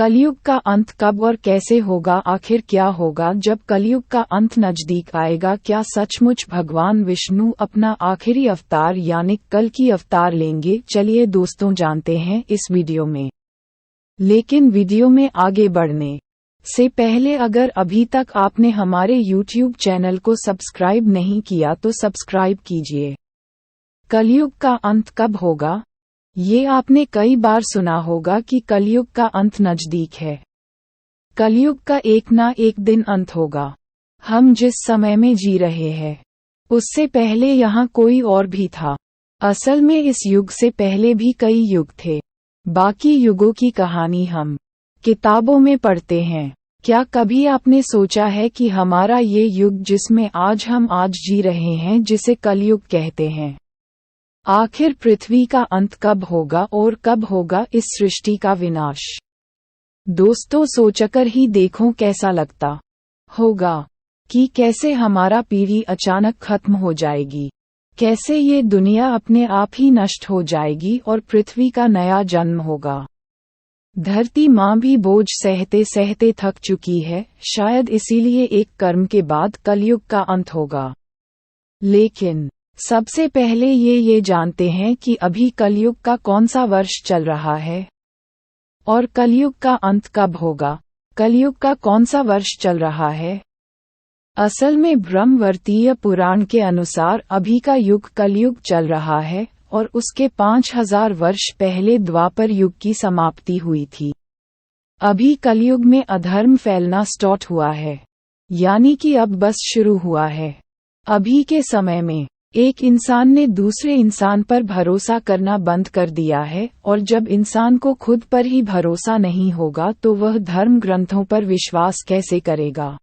कलयुग का अंत कब और कैसे होगा? आखिर क्या होगा जब कलयुग का अंत नजदीक आएगा? क्या सचमुच भगवान विष्णु अपना आखिरी अवतार यानी कल की अवतार लेंगे? चलिए दोस्तों जानते हैं इस वीडियो में। लेकिन वीडियो में आगे बढ़ने से पहले अगर अभी तक आपने हमारे YouTube चैनल को सब्सक्राइब नहीं किया तो सब्सक्राइब कीजिए। कलयुग का अंत कब होगा? ये आपने कई बार सुना होगा कि कलयुग का अंत नजदीक है। कलयुग का एक ना एक दिन अंत होगा। हम जिस समय में जी रहे हैं उससे पहले यहाँ कोई और भी था। असल में इस युग से पहले भी कई युग थे। बाकी युगों की कहानी हम किताबों में पढ़ते हैं। क्या कभी आपने सोचा है कि हमारा ये युग जिसमें हम आज जी रहे हैं जिसे कलयुग कहते हैं, आखिर पृथ्वी का अंत कब होगा और कब होगा इस सृष्टि का विनाश? दोस्तों सोचकर ही देखो कैसा लगता होगा कि कैसे हमारा पीढ़ी अचानक खत्म हो जाएगी, कैसे ये दुनिया अपने आप ही नष्ट हो जाएगी और पृथ्वी का नया जन्म होगा। धरती माँ भी बोझ सहते सहते थक चुकी है, शायद इसीलिए एक कर्म के बाद कलयुग का अंत होगा। लेकिन सबसे पहले ये जानते हैं कि अभी कलयुग का कौन सा वर्ष चल रहा है और कलयुग का अंत कब होगा। कलयुग का कौन सा वर्ष चल रहा है? असल में ब्रह्मवर्तीय पुराण के अनुसार अभी का युग कलयुग चल रहा है और उसके 5000 वर्ष पहले द्वापर युग की समाप्ति हुई थी। अभी कलयुग में अधर्म फैलना स्टार्ट हुआ है, यानी कि अब बस शुरू हुआ है। अभी के समय में एक इंसान ने दूसरे इंसान पर भरोसा करना बंद कर दिया है, और जब इंसान को खुद पर ही भरोसा नहीं होगा तो वह धर्म ग्रंथों पर विश्वास कैसे करेगा?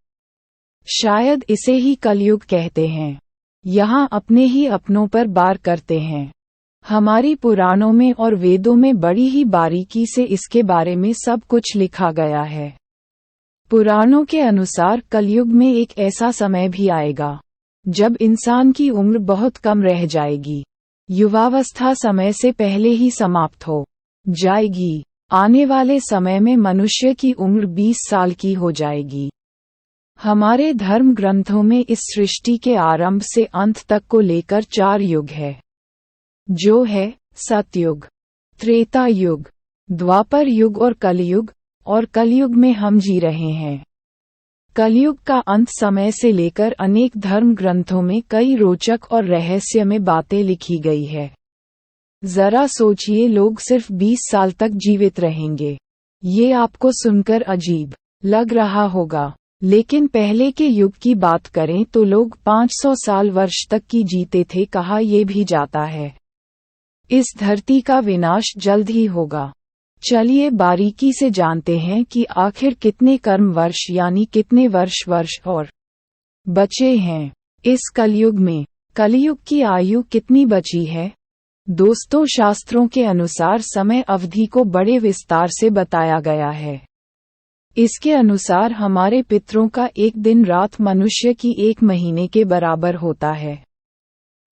शायद इसे ही कलयुग कहते हैं। यहाँ अपने ही अपनों पर वार करते हैं। हमारी पुराणों में और वेदों में बड़ी ही बारीकी से इसके बारे में सब कुछ लिखा गया है। पुराणों के अनुसार कलयुग में एक ऐसा समय भी आएगा जब इंसान की उम्र बहुत कम रह जाएगी। युवावस्था समय से पहले ही समाप्त हो जाएगी। आने वाले समय में मनुष्य की उम्र 20 साल की हो जाएगी। हमारे धर्म ग्रंथों में इस सृष्टि के आरंभ से अंत तक को लेकर 4 युग है, जो है सतयुग, त्रेता युग, द्वापर युग और कलयुग। और कलयुग में हम जी रहे हैं। कलयुग का अंत समय से लेकर अनेक धर्म ग्रंथों में कई रोचक और रहस्यमय बातें लिखी गई है। जरा सोचिए, लोग सिर्फ 20 साल तक जीवित रहेंगे। ये आपको सुनकर अजीब लग रहा होगा, लेकिन पहले के युग की बात करें तो लोग 500 साल वर्ष तक की जीते थे। कहा यह भी जाता है इस धरती का विनाश जल्द ही होगा। चलिए बारीकी से जानते हैं कि आखिर कितने कर्म वर्ष यानी कितने वर्ष और बचे हैं इस कलयुग में। कलयुग की आयु कितनी बची है? दोस्तों शास्त्रों के अनुसार समय अवधि को बड़े विस्तार से बताया गया है। इसके अनुसार हमारे पितरों का एक दिन रात मनुष्य की 1 महीने के बराबर होता है।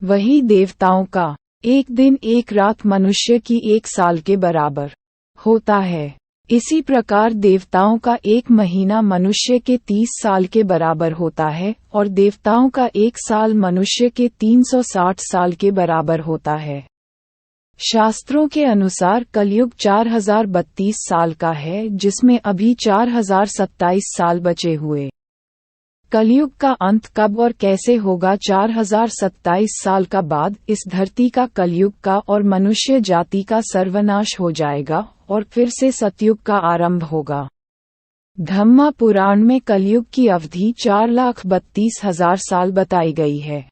वहीं देवताओं का एक दिन 1 रात मनुष्य की 1 साल के बराबर होता है। इसी प्रकार देवताओं का 1 महीना मनुष्य के 30 साल के बराबर होता है और देवताओं का 1 साल मनुष्य के 360 साल के बराबर होता है। शास्त्रों के अनुसार कलयुग 4032 साल का है, जिसमें अभी 4027 साल बचे हुए। कलयुग का अंत कब और कैसे होगा? 4027 साल का बाद इस धरती का कलयुग का और मनुष्य जाति का सर्वनाश हो जाएगा और फिर से सतयुग का आरंभ होगा। धम्मा पुराण में कलयुग की अवधि 4,32,000 साल बताई गई है।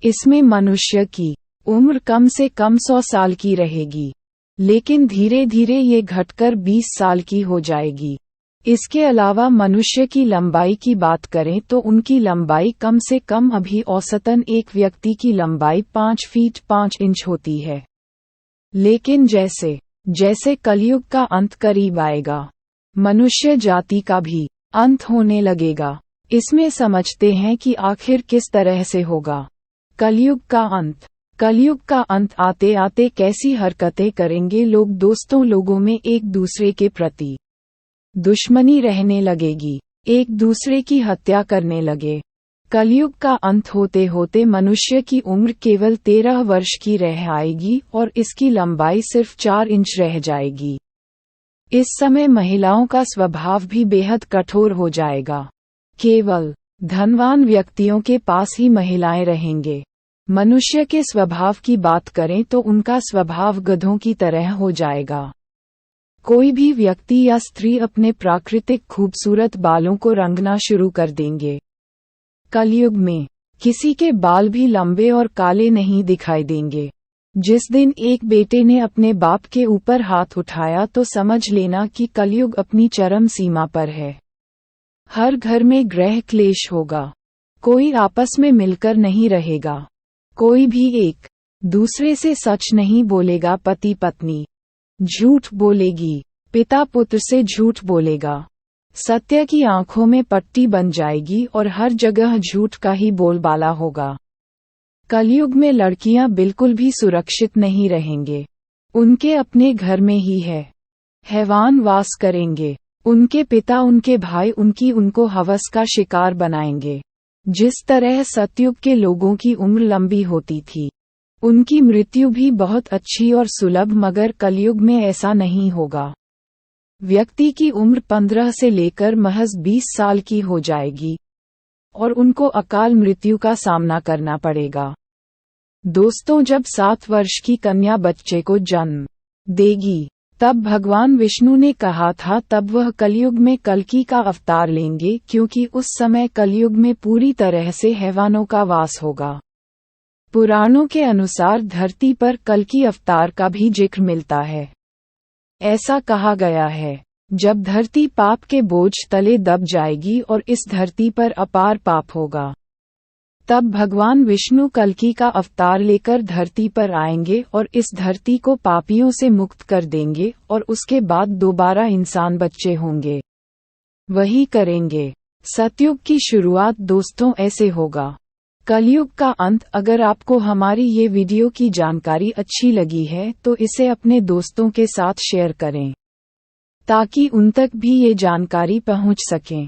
इसमें मनुष्य की उम्र कम से कम 100 साल की रहेगी, लेकिन धीरे धीरे ये घटकर 20 साल की हो जाएगी। इसके अलावा मनुष्य की लंबाई की बात करें तो उनकी लंबाई कम से कम अभी औसतन एक व्यक्ति की लंबाई 5 फीट 5 इंच होती है। लेकिन जैसे जैसे कलयुग का अंत करीब आएगा, मनुष्य जाति का भी अंत होने लगेगा। इसमें समझते हैं कि आखिर किस तरह से होगा कलयुग का अंत। कलयुग का अंत आते आते कैसी हरकतें करेंगे लोग? दोस्तों लोगों में एक दूसरे के प्रति दुश्मनी रहने लगेगी, एक दूसरे की हत्या करने लगे। कलयुग का अंत होते होते मनुष्य की उम्र केवल 13 वर्ष की रह आएगी और इसकी लंबाई सिर्फ 4 इंच रह जाएगी। इस समय महिलाओं का स्वभाव भी बेहद कठोर हो जाएगा। केवल धनवान व्यक्तियों के पास ही महिलाएं रहेंगे। मनुष्य के स्वभाव की बात करें तो उनका स्वभाव गधों की तरह हो जाएगा। कोई भी व्यक्ति या स्त्री अपने प्राकृतिक खूबसूरत बालों को रंगना शुरू कर देंगे। कलयुग में किसी के बाल भी लंबे और काले नहीं दिखाई देंगे। जिस दिन एक बेटे ने अपने बाप के ऊपर हाथ उठाया तो समझ लेना कि कलयुग अपनी चरम सीमा पर है। हर घर में ग्रह क्लेश होगा। कोई आपस में मिलकर नहीं रहेगा। कोई भी एक दूसरे से सच नहीं बोलेगा। पति पत्नी झूठ बोलेगी, पिता पुत्र से झूठ बोलेगा। सत्य की आंखों में पट्टी बन जाएगी और हर जगह झूठ का ही बोलबाला होगा। कलयुग में लड़कियां बिल्कुल भी सुरक्षित नहीं रहेंगे। उनके अपने घर में ही हैवान वास करेंगे। उनके पिता उनके भाई उनको हवस का शिकार बनाएंगे। जिस तरह सतयुग के लोगों की उम्र लंबी होती थी, उनकी मृत्यु भी बहुत अच्छी और सुलभ, मगर कलयुग में ऐसा नहीं होगा। व्यक्ति की उम्र 15 से लेकर महज 20 साल की हो जाएगी और उनको अकाल मृत्यु का सामना करना पड़ेगा। दोस्तों, जब 7 वर्ष की कन्या बच्चे को जन्म देगी, तब भगवान विष्णु ने कहा था तब वह कलयुग में कल्कि का अवतार लेंगे, क्योंकि उस समय कलयुग में पूरी तरह से हैवानों का वास होगा। पुराणों के अनुसार धरती पर कल्कि अवतार का भी जिक्र मिलता है। ऐसा कहा गया है, जब धरती पाप के बोझ तले दब जाएगी और इस धरती पर अपार पाप होगा, तब भगवान विष्णु कल्कि का अवतार लेकर धरती पर आएंगे और इस धरती को पापियों से मुक्त कर देंगे और उसके बाद दोबारा इंसान बच्चे होंगे। वही करेंगे। सतयुग की शुरुआत दोस्तों ऐसे होगा। कलयुग का अंत। अगर आपको हमारी ये वीडियो की जानकारी अच्छी लगी है तो इसे अपने दोस्तों के साथ शेयर करें, ताकि उन तक भी ये जानकारी पहुंच सके।